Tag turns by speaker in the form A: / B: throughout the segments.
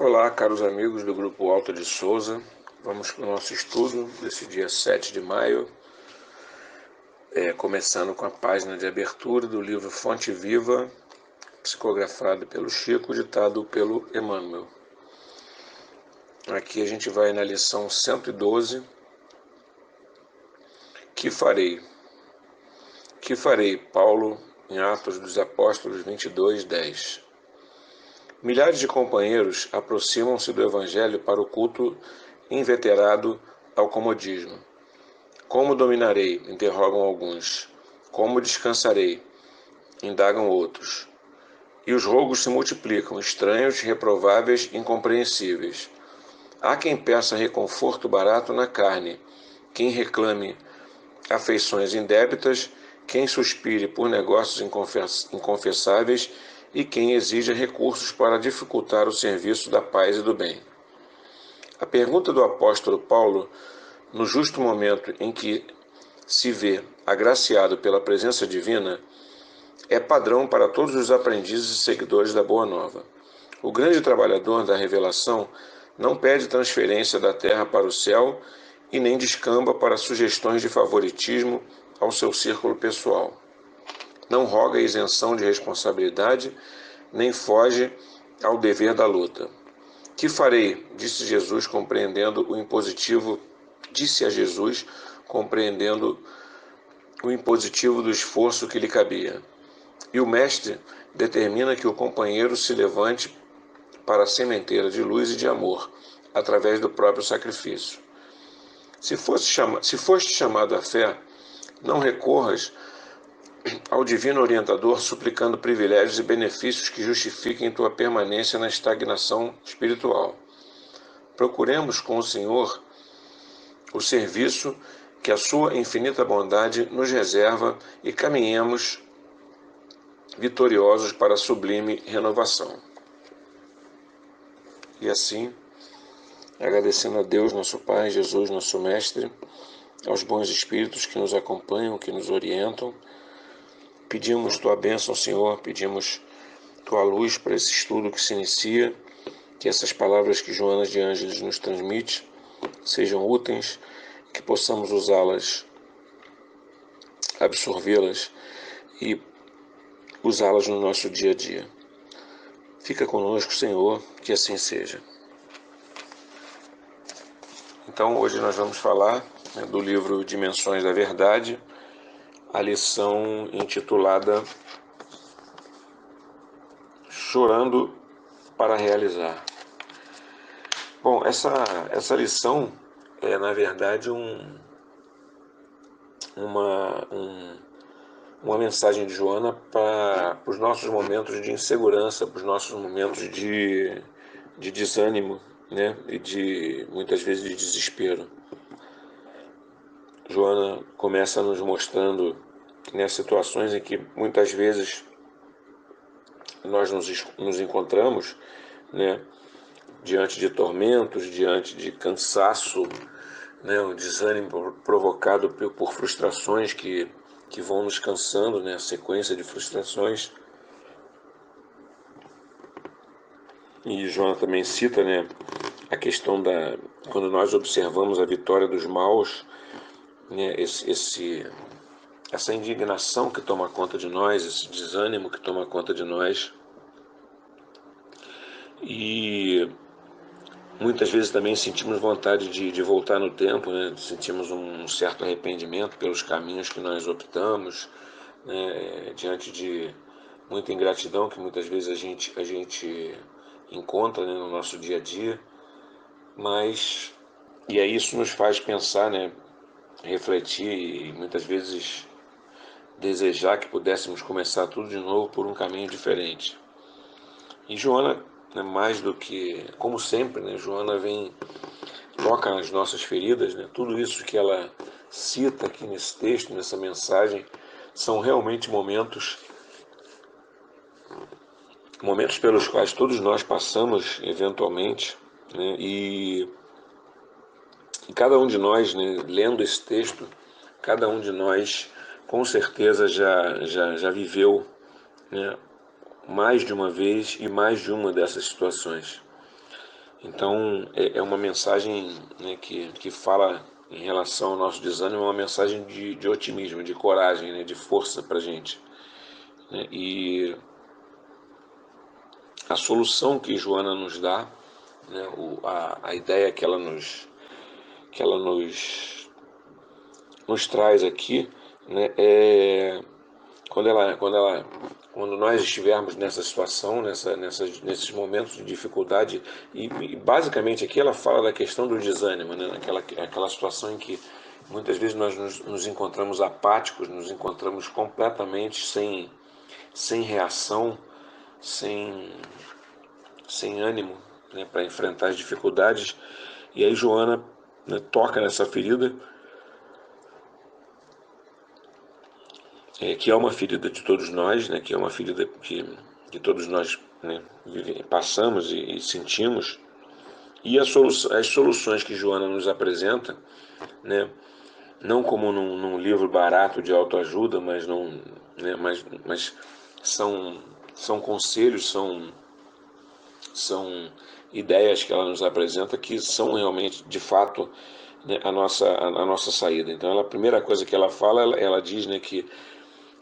A: Olá, caros amigos do Grupo Alto de Souza. Vamos para o nosso estudo desse dia 7 de maio, começando com a página de abertura do livro Fonte Viva, psicografado pelo Chico, ditado pelo Emmanuel. Aqui a gente vai na lição 112. Que farei? Que farei? Paulo, em Atos dos Apóstolos 22:10. Milhares de companheiros aproximam-se do Evangelho para o culto inveterado ao comodismo. Como dominarei? Interrogam alguns. Como descansarei? Indagam outros. E os rogos se multiplicam, estranhos, reprováveis, incompreensíveis. Há quem peça reconforto barato na carne, quem reclame afeições indébitas, quem suspire por negócios inconfessáveis e quem exija recursos para dificultar o serviço da paz e do bem. A pergunta do apóstolo Paulo, no justo momento em que se vê agraciado pela presença divina, é padrão para todos os aprendizes e seguidores da Boa Nova. O grande trabalhador da revelação não pede transferência da terra para o céu e nem descamba para sugestões de favoritismo ao seu círculo pessoal. Não roga isenção de responsabilidade, nem foge ao dever da luta. Que farei? Disse a Jesus, compreendendo o impositivo do esforço que lhe cabia. E o mestre determina que o companheiro se levante para a sementeira de luz e de amor, através do próprio sacrifício. Se foste chamado à fé, não recorras ao divino orientador suplicando privilégios e benefícios que justifiquem tua permanência na estagnação espiritual. Procuremos com o Senhor o serviço que a sua infinita bondade nos reserva e caminhemos vitoriosos para a sublime renovação. E assim, agradecendo a Deus, nosso Pai, Jesus, nosso Mestre, aos bons espíritos que nos acompanham, que nos orientam, pedimos Tua bênção, Senhor, pedimos Tua luz para esse estudo que se inicia, que essas palavras que Joana de Ângeles nos transmite sejam úteis, que possamos usá-las, absorvê-las e usá-las no nosso dia a dia. Fica conosco, Senhor, que assim seja. Então, hoje nós vamos falar do livro Dimensões da Verdade, a lição intitulada Chorando para Realizar. Bom, essa lição é, na verdade, uma mensagem de Joana para os nossos momentos de insegurança, para os nossos momentos de desânimo, né? E muitas vezes de desespero. Joana começa nos mostrando, né, situações em que muitas vezes nós nos encontramos, né, diante de tormentos, diante de cansaço, né, um desânimo provocado por frustrações que vão nos cansando, né, a sequência de frustrações. E Joana também cita, né, a questão quando nós observamos a vitória dos maus, né, essa indignação que toma conta de nós, esse desânimo que toma conta de nós. E muitas vezes também sentimos vontade de voltar no tempo, né? Sentimos um certo arrependimento pelos caminhos que nós optamos, né? Diante de muita ingratidão que muitas vezes a gente encontra, né, no nosso dia a dia. E aí isso nos faz pensar, né, refletir e muitas vezes desejar que pudéssemos começar tudo de novo por um caminho diferente. E Joana, né, mais do que, como sempre, né, Joana toca nas nossas feridas, né, tudo isso que ela cita aqui nesse texto, nessa mensagem, são realmente momentos pelos quais todos nós passamos eventualmente, né, e cada um de nós, né, lendo esse texto, cada um de nós com certeza já viveu, né, mais de uma vez e mais de uma dessas situações. Então, é uma mensagem, né, que fala em relação ao nosso desânimo, é uma mensagem de otimismo, de coragem, né, de força para a gente, né? E a solução que Joana nos dá, né, a ideia que ela nos traz aqui, né, é quando nós estivermos nessa situação, nesses momentos de dificuldade, e basicamente aqui ela fala da questão do desânimo, né, aquela situação em que muitas vezes nós nos encontramos apáticos, nos encontramos completamente sem reação, sem, sem ânimo, né, para enfrentar as dificuldades. E aí Joana, né, toca nessa ferida, que é uma ferida de todos nós, né, que é uma ferida que todos nós, né, passamos e sentimos. E as soluções que Joana nos apresenta, né, não como num livro barato de autoajuda, né, mas são conselhos, são ideias que ela nos apresenta que são realmente, de fato, né, a nossa saída. Então, a primeira coisa que ela fala, ela diz, né, que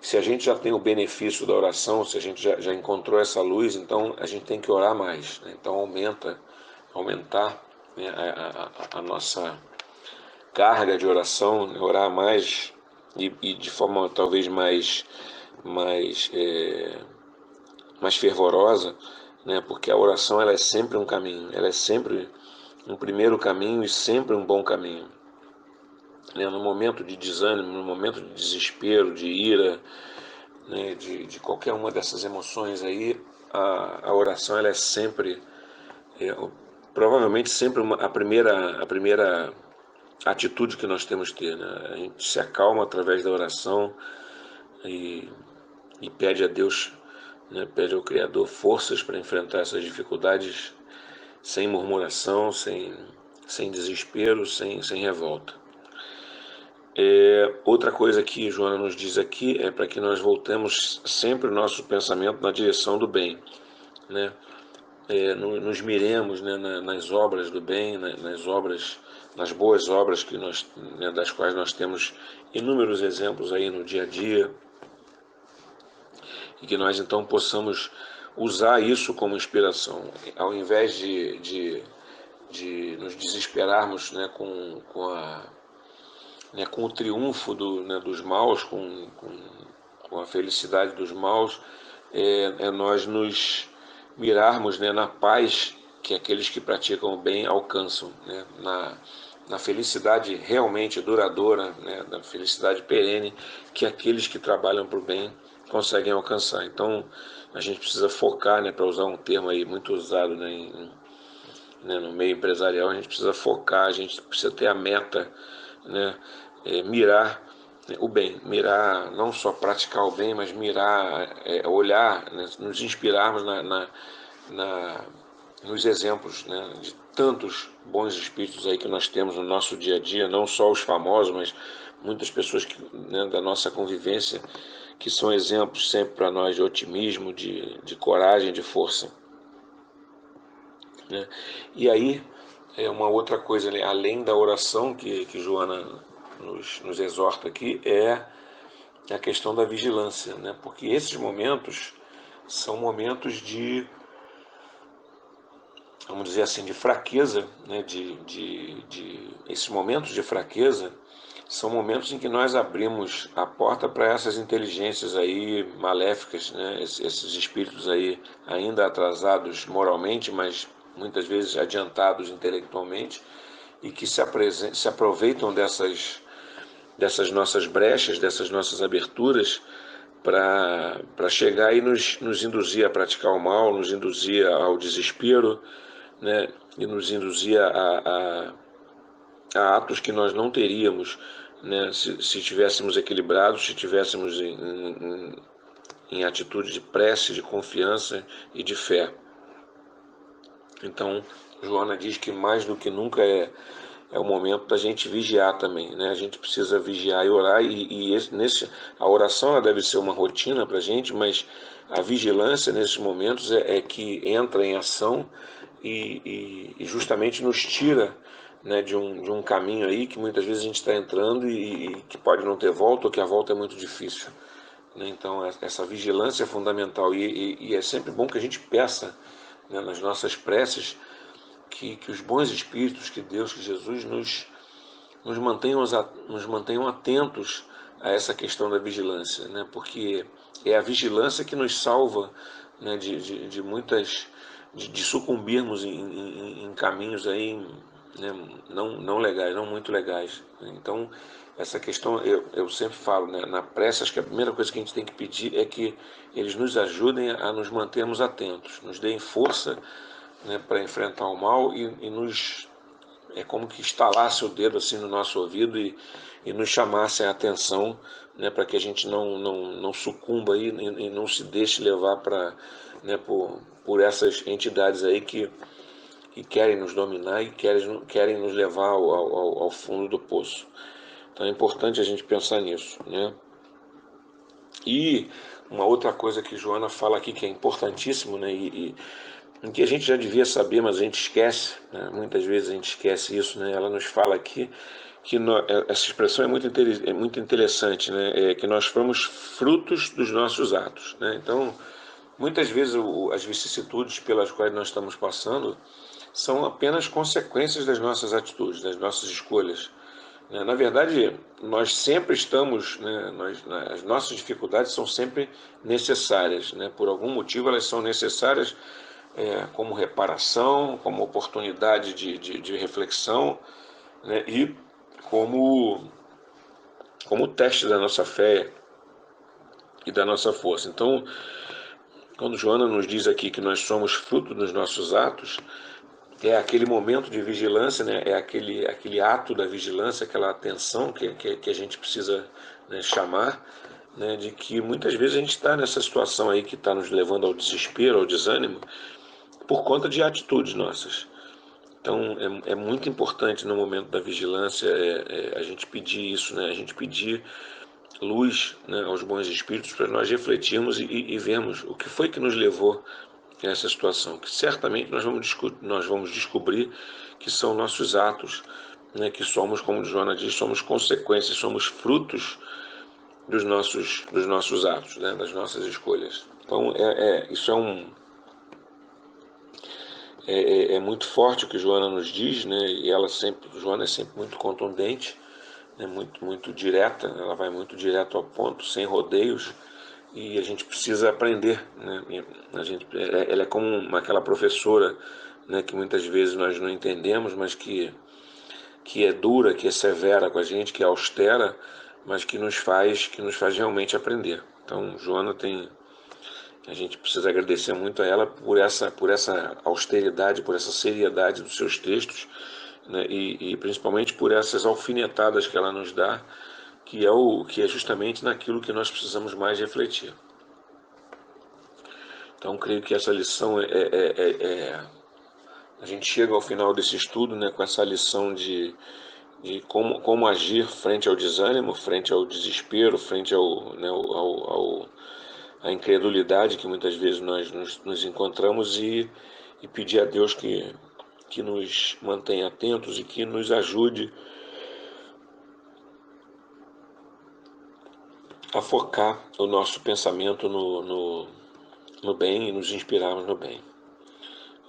A: se a gente já tem o benefício da oração, se a gente já encontrou essa luz, então a gente tem que orar mais, né? Então aumentar, né, a nossa carga de oração, né? Orar mais e de forma talvez mais, mais fervorosa, né? Porque a oração ela é sempre um caminho, ela é sempre um primeiro caminho e sempre um bom caminho. No momento de desânimo, no momento de desespero, de ira, né, de qualquer uma dessas emoções aí, a oração ela é sempre, é, provavelmente sempre a primeira atitude que nós temos que ter, né? A gente se acalma através da oração e, e pede a Deus, né, pede ao Criador forças para enfrentar essas dificuldades sem murmuração, sem desespero, sem revolta. Outra coisa que Joana nos diz aqui é para que nós voltemos sempre o nosso pensamento na direção do bem, né? Nos miremos, né, nas obras do bem, nas boas obras que né, das quais nós temos inúmeros exemplos aí no dia a dia, e que nós então possamos usar isso como inspiração, ao invés de nos desesperarmos, né, com o triunfo né, dos maus, com a felicidade dos maus, nós nos mirarmos, né, na paz que aqueles que praticam o bem alcançam, né, na felicidade realmente duradoura, né, na felicidade perene que aqueles que trabalham para o bem conseguem alcançar. Então a gente precisa focar, né, para usar um termo aí muito usado, né, no meio empresarial, a gente precisa focar, a gente precisa ter a meta, né, mirar, né, o bem, mirar, não só praticar o bem, mas mirar, olhar, né, nos inspirarmos nos exemplos, né, de tantos bons espíritos aí que nós temos no nosso dia a dia, não só os famosos, mas muitas pessoas né, da nossa convivência, que são exemplos sempre para nós de otimismo, de coragem, de força, né? E aí, uma outra coisa, né, além da oração que Joana nos exorta aqui, é a questão da vigilância, né? Porque esses momentos são momentos vamos dizer assim, de fraqueza, né? Esses momentos de fraqueza são momentos em que nós abrimos a porta para essas inteligências aí maléficas, né? Esses espíritos aí ainda atrasados moralmente, mas muitas vezes adiantados intelectualmente, e que se aproveitam dessas nossas brechas, dessas nossas aberturas, para chegar e nos induzir a praticar o mal, nos induzir ao desespero, né? E nos induzir a atos que nós não teríamos, né, se tivéssemos equilibrados, se tivéssemos em atitude de prece, de confiança e de fé. Então, Joana diz que mais do que nunca é o momento da gente vigiar também, né? A gente precisa vigiar e orar, a oração ela deve ser uma rotina para a gente, mas a vigilância nesses momentos é que entra em ação e justamente nos tira, né, de um caminho aí que muitas vezes a gente está entrando e que pode não ter volta, ou que a volta é muito difícil, né? Então essa vigilância é fundamental e é sempre bom que a gente peça, né, nas nossas preces que os bons espíritos, que Deus, que Jesus nos mantenham atentos a essa questão da vigilância, né? Porque é a vigilância que nos salva, né, de muitas de sucumbirmos em caminhos aí, né, não legais, não muito legais. Então essa questão eu sempre falo, né, na prece, acho que a primeira coisa que a gente tem que pedir é que eles nos ajudem a nos mantermos atentos, nos deem força, né, para enfrentar o mal e nos é como que estalasse o dedo assim no nosso ouvido e nos chamasse a atenção, né, para que a gente não sucumba aí e não se deixe levar para, né, por essas entidades aí que querem nos dominar e querem nos levar ao fundo do poço. Então é importante a gente pensar nisso, né? E uma outra coisa que Joana fala aqui que é importantíssimo, né, que a gente já devia saber, mas a gente esquece, né? Muitas vezes a gente esquece isso, né? Ela nos fala aqui que essa expressão é muito interessante, né? Que nós fomos frutos dos nossos atos, né? Então, muitas vezes as vicissitudes pelas quais nós estamos passando são apenas consequências das nossas atitudes, das nossas escolhas. Na verdade, nós sempre estamos, né, as nossas dificuldades são sempre necessárias, né? Por algum motivo elas são necessárias, como reparação, como oportunidade de reflexão, né? E como teste da nossa fé e da nossa força. Então, quando Joana nos diz aqui que nós somos fruto dos nossos atos, é aquele momento de vigilância, né? É aquele ato da vigilância, aquela atenção que a gente precisa, né, chamar, né, de que muitas vezes a gente está nessa situação aí que está nos levando ao desespero, ao desânimo, por conta de atitudes nossas. Então é muito importante no momento da vigilância a gente pedir isso, né? A gente pedir luz, né, aos bons espíritos para nós refletirmos e vermos o que foi que nos levou a essa situação, que certamente nós vamos descobrir que são nossos atos, né, que somos, como Joana diz, somos consequências, somos frutos dos nossos atos, né, das nossas escolhas. Então isso é muito forte o que Joana nos diz, né, e Joana é sempre muito contundente, né, muito direta, ela vai muito direto ao ponto, sem rodeios, e a gente precisa aprender, né? Ela é como aquela professora, né, que muitas vezes nós não entendemos, mas que é dura, que é severa com a gente, que é austera, mas que nos faz realmente aprender. Então, Joana a gente precisa agradecer muito a ela por essa austeridade, por essa seriedade dos seus textos, né, e principalmente por essas alfinetadas que ela nos dá, que é justamente naquilo que nós precisamos mais refletir. Então, creio que essa lição a gente chega ao final desse estudo, né, com essa lição de como agir frente ao desânimo, frente ao desespero, frente né, à incredulidade que muitas vezes nós nos encontramos e pedir a Deus que nos mantenha atentos e que nos ajude a focar o nosso pensamento no bem e nos inspirarmos no bem.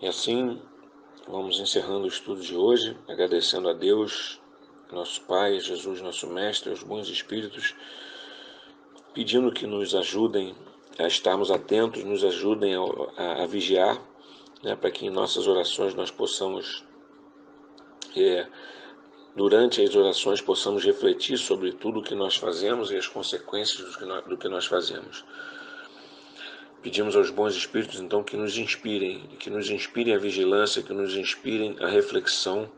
A: E assim vamos encerrando o estudo de hoje, agradecendo a Deus, nosso Pai, Jesus, nosso Mestre, aos bons espíritos, pedindo que nos ajudem a estarmos atentos, nos ajudem a vigiar, né, para que em nossas orações nós possamos, durante as orações, possamos refletir sobre tudo o que nós fazemos e as consequências do que nós fazemos. Pedimos aos bons espíritos, então, que nos inspirem a vigilância, que nos inspirem a reflexão,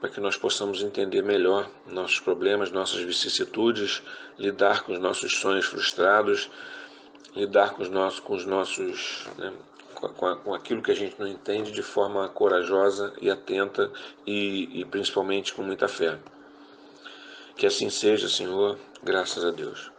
A: para que nós possamos entender melhor nossos problemas, nossas vicissitudes, lidar com os nossos sonhos frustrados, lidar com os nossos, né, com aquilo que a gente não entende de forma corajosa e atenta e principalmente com muita fé. Que assim seja, Senhor, graças a Deus.